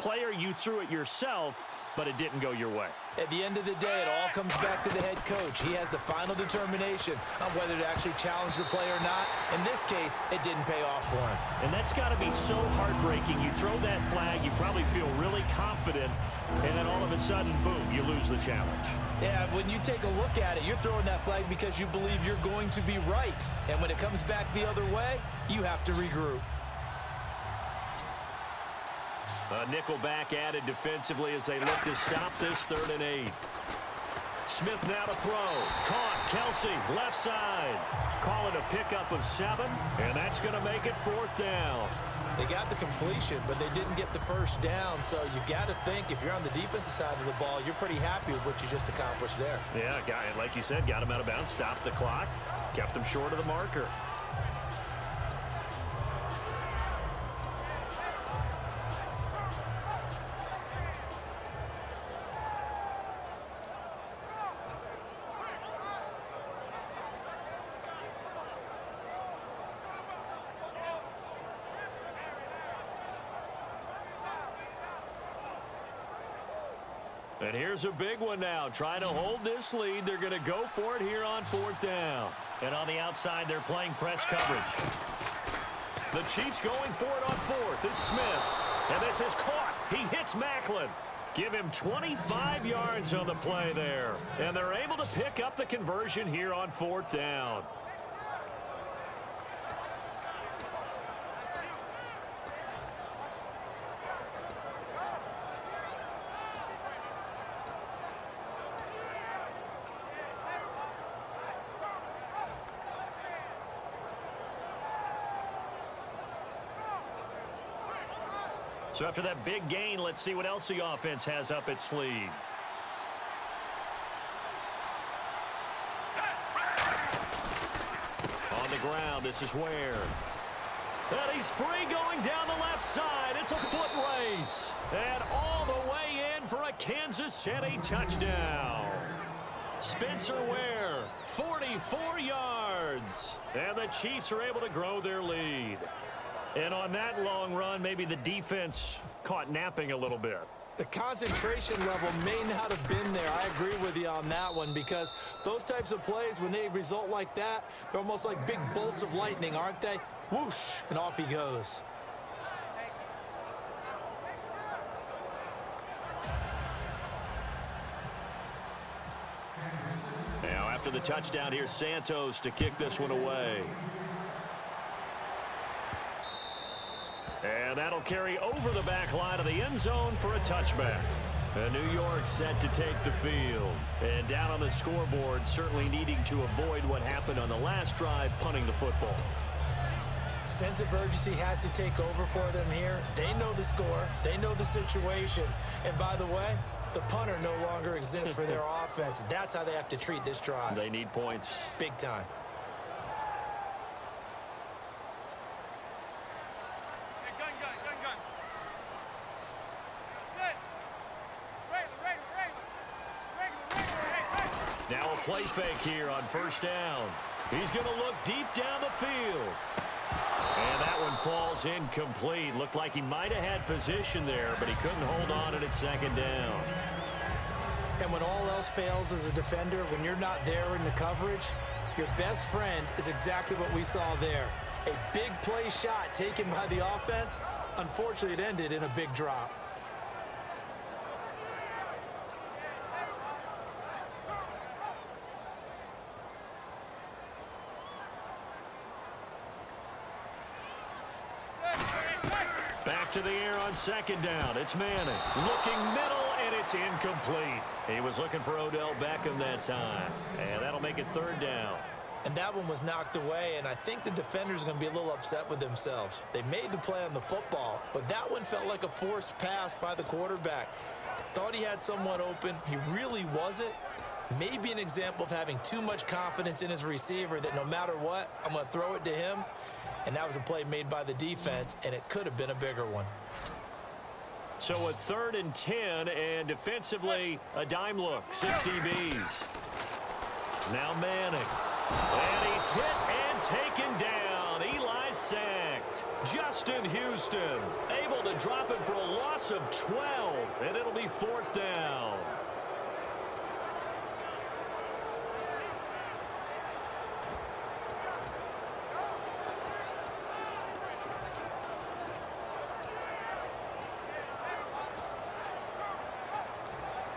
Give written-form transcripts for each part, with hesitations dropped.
player, you threw it yourself, but it didn't go your way. At the end of the day, it all comes back to the head coach. He has the final determination on whether to actually challenge the play or not. In this case, it didn't pay off for him. And that's got to be so heartbreaking. You throw that flag, you probably feel really confident, and then all of a sudden, boom, you lose the challenge. Yeah, when you take a look at it, you're throwing that flag because you believe you're going to be right. And when it comes back the other way, you have to regroup. A nickel back added defensively as they look to stop this 3rd and 8. Smith now to throw. Caught. Kelsey, left side. Call it a pickup of 7, and that's going to make it 4th down. They got the completion, but they didn't get the first down, so you got to think if you're on the defensive side of the ball, you're pretty happy with what you just accomplished there. Yeah, like you said, got him out of bounds, stopped the clock, kept him short of the marker. And here's a big one now. Trying to hold this lead. They're going to go for it here on 4th down. And on the outside, they're playing press coverage. The Chiefs going for it on 4th. It's Smith. And this is caught. He hits Macklin. Give him 25 yards on the play there. And they're able to pick up the conversion here on 4th down. So after that big gain, let's see what else the offense has up its sleeve. On the ground, this is Ware. And he's free going down the left side. It's a foot race. And all the way in for a Kansas City touchdown. Spencer Ware, 44 yards. And the Chiefs are able to grow their lead. And on that long run, maybe the defense caught napping a little bit. The concentration level may not have been there. I agree with you on that one because those types of plays, when they result like that, they're almost like big bolts of lightning, aren't they? Whoosh, and off he goes. Now after the touchdown, here's Santos to kick this one away. And that'll carry over the back line of the end zone for a touchback. And New York set to take the field. And down on the scoreboard, certainly needing to avoid what happened on the last drive, punting the football. Sense of urgency has to take over for them here. They know the score. They know the situation. And by the way, the punter no longer exists for their offense. That's how they have to treat this drive. They need points. Big time. Now a play fake here on 1st down. He's going to look deep down the field. And that one falls incomplete. Looked like he might have had position there, but he couldn't hold on at 2nd down. And when all else fails as a defender, when you're not there in the coverage, your best friend is exactly what we saw there. A big play shot taken by the offense. Unfortunately, it ended in a big drop. Back to the air on 2nd down. It's Manning. Looking middle, and it's incomplete. He was looking for Odell Beckham that time. And that'll make it 3rd down. And that one was knocked away, and I think the defenders are going to be a little upset with themselves. They made the play on the football, but that one felt like a forced pass by the quarterback. Thought he had someone open. He really wasn't. Maybe an example of having too much confidence in his receiver that no matter what, I'm going to throw it to him. And that was a play made by the defense, and it could have been a bigger one. So a 3rd and 10, and defensively, a dime look. 6 DBs. Now Manning. And he's hit and taken down. Eli sacked. Justin Houston able to drop it for a loss of 12, and it'll be 4th down.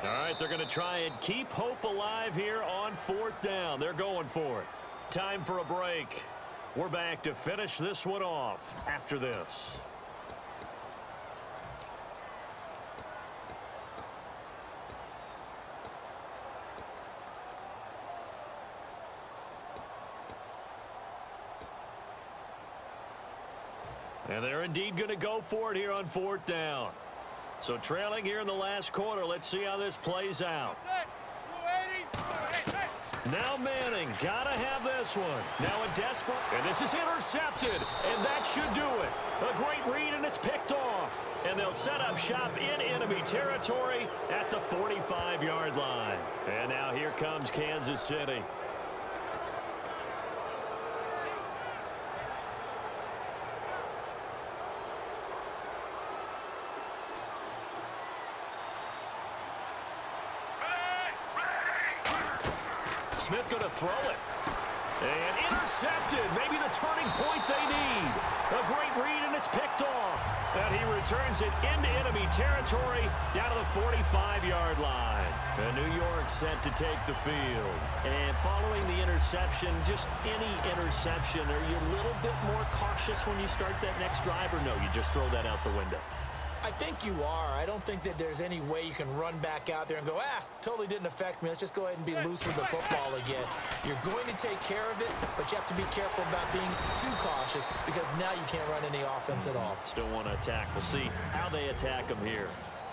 All right, they're going to try and keep hope alive here on 4th down. They're going for it. Time for a break. We're back to finish this one off after this. And they're indeed going to go for it here on 4th down. So trailing here in the last quarter. Let's see how this plays out. Now Manning, gotta have this one. Now a desperate, and this is intercepted, and that should do it. A great read, and it's picked off. And they'll set up shop in enemy territory at the 45-yard line. And now here comes Kansas City. Smith going to throw it. And intercepted. Maybe the turning point they need. A great read, and it's picked off. And he returns it into enemy territory down to the 45-yard line. And New York set to take the field. And following the interception, just any interception, are you a little bit more cautious when you start that next drive, or no, you just throw that out the window? I think you are. I don't think that there's any way you can run back out there and go, totally didn't affect me. Let's just go ahead and be loose with the football again. You're going to take care of it, but you have to be careful about being too cautious because now you can't run any offense at all. Still want to attack. We'll see how they attack them here.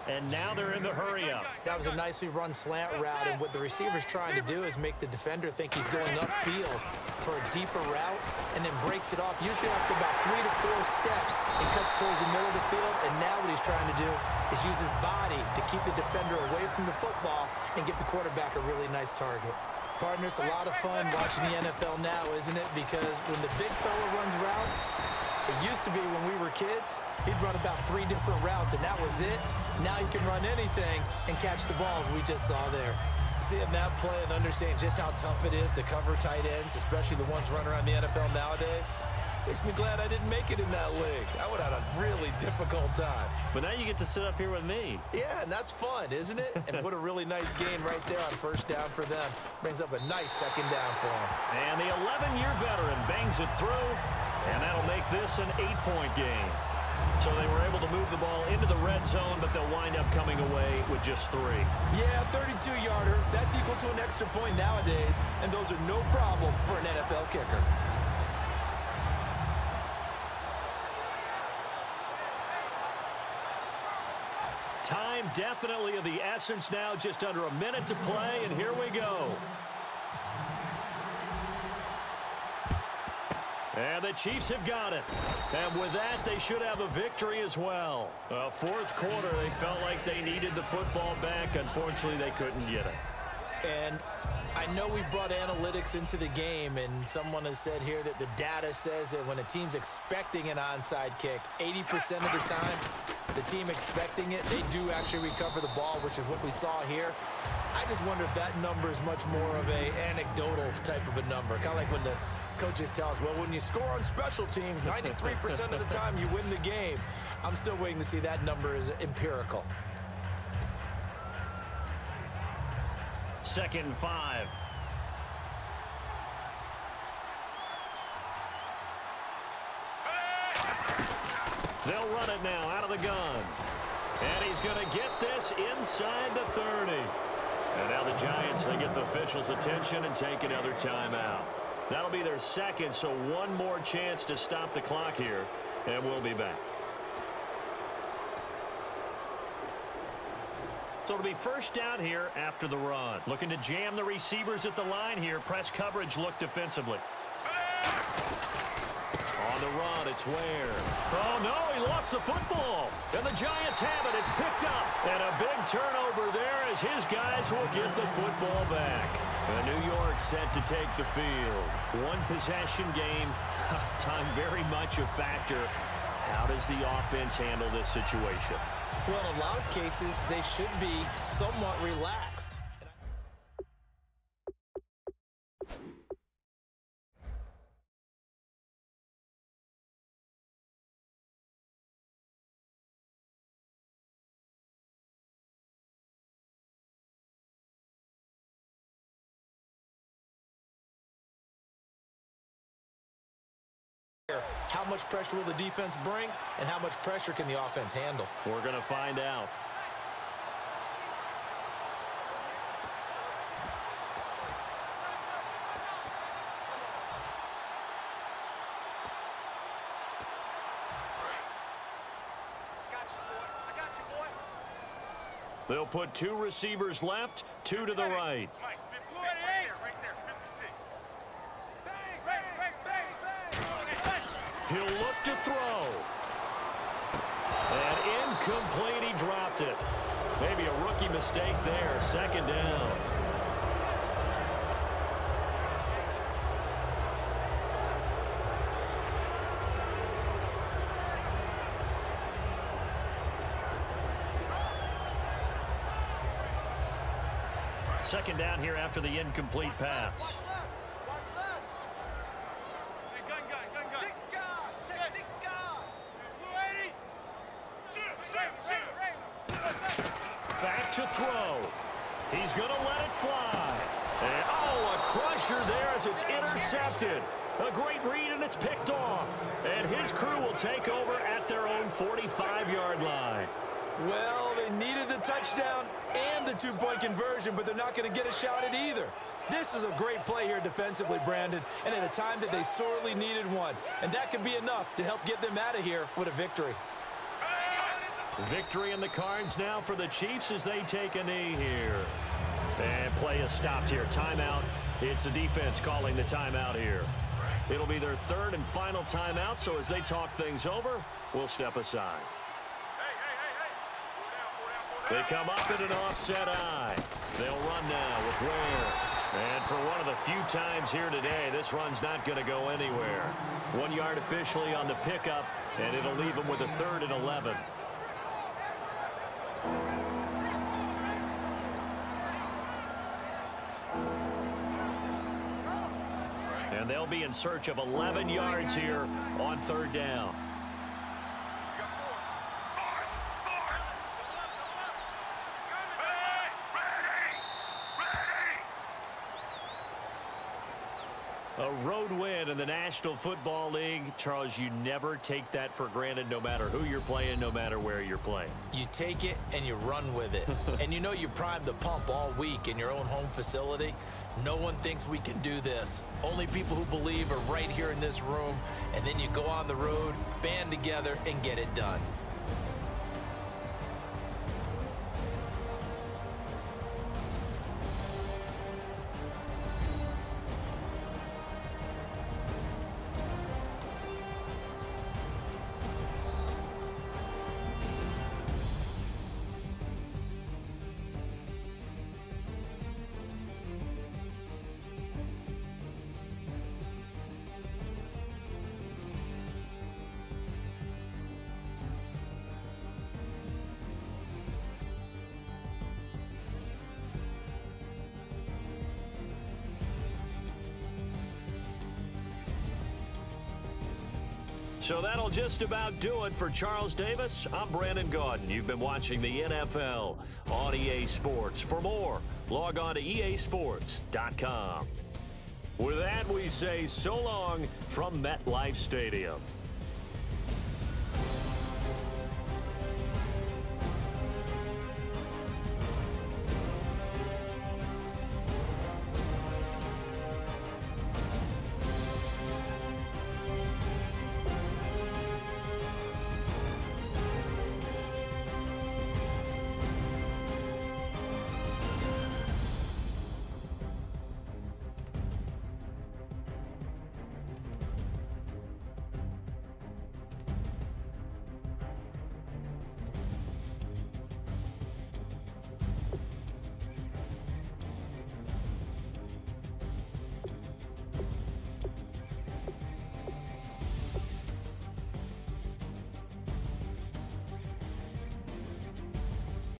And now they're in the hurry-up. That was a nicely run slant route, and what the receiver's trying to do is make the defender think he's going upfield for a deeper route and then breaks it off, usually after about 3 to 4 steps, and cuts towards the middle of the field. And now what he's trying to do is use his body to keep the defender away from the football and give the quarterback a really nice target. Partner, it's a lot of fun watching the NFL now, isn't it? Because when the big fella runs routes, it used to be when we were kids, he'd run about 3 different routes, and that was it. Now he can run anything and catch the balls we just saw there. Seeing that play and understanding just how tough it is to cover tight ends, especially the ones running around the NFL nowadays, makes me glad I didn't make it in that league. I would have had a really difficult time. But now you get to sit up here with me. Yeah, and that's fun, isn't it? And what a really nice gain right there on 1st down for them. Brings up a nice 2nd down for them. And the 11-year veteran bangs it through, and that'll make this an 8-point game. So they were able to move the ball into the red zone, but they'll wind up coming away with just 3. Yeah, 32-yarder. That's equal to an extra point nowadays, and those are no problem for an NFL kicker. Time definitely of the essence now, just under a minute to play, and here we go. And the Chiefs have got it. And with that, they should have a victory as well. 4th quarter, they felt like they needed the football back. Unfortunately, they couldn't get it. And I know we brought analytics into the game, and someone has said here that the data says that when a team's expecting an onside kick, 80% of the time, the team expecting it, they do actually recover the ball, which is what we saw here. I just wonder if that number is much more of a anecdotal type of a number. Kind of like when the coaches tell us, well, when you score on special teams, 93% of the time you win the game. I'm still waiting to see that number is empirical. 2nd and 5. They'll run it now out of the gun. And he's going to get this inside the 30. And now the Giants, they get the officials' attention and take another timeout. That'll be their 2nd, so one more chance to stop the clock here, and we'll be back. So it'll be 1st down here after the run. Looking to jam the receivers at the line here. Press coverage, look defensively. On the run, it's Ware. Oh, no, he lost the football. And the Giants have it. It's picked up. And a big turnover there as his guys will get the football back. And New York set to take the field. One possession game. Time very much a factor. How does the offense handle this situation? Well, in a lot of cases, they should be somewhat relaxed. How much pressure will the defense bring, and how much pressure can the offense handle? We're going to find out. They'll put 2 receivers left, 2 to the right. Mike, 56, right there, 56. He'll look to throw. And incomplete, he dropped it. Maybe a rookie mistake there, 2nd down. Second down here after the incomplete pass. Back to throw. He's going to let it fly. And, oh, a crusher there as it's intercepted. A great read, and it's picked off. And his crew will take over at their own 45-yard line. Well, they needed the touchdown and the 2-point conversion, but they're not going to get a shot at either. This is a great play here defensively, Brandon, and at a time that they sorely needed one. And that could be enough to help get them out of here with a victory. Victory in the cards now for the Chiefs as they take a knee here. And play is stopped here. Timeout. It's the defense calling the timeout here. It'll be their 3rd and final timeout, so as they talk things over, we'll step aside. They come up in an offset eye. They'll run now with Ware. And for one of the few times here today, this run's not going to go anywhere. 1 yard officially on the pickup, and it'll leave them with a 3rd and 11. And they'll be in search of 11 yards here on 3rd down. A road win in the National Football League. Charles, you never take that for granted, no matter who you're playing, no matter where you're playing. You take it and you run with it. And you know you primed the pump all week in your own home facility. No one thinks we can do this. Only people who believe are right here in this room. And then you go on the road, band together, and get it done. So that'll just about do it for Charles Davis. I'm Brandon Gaudin. You've been watching the NFL on EA Sports. For more, log on to easports.com. With that, we say so long from MetLife Stadium.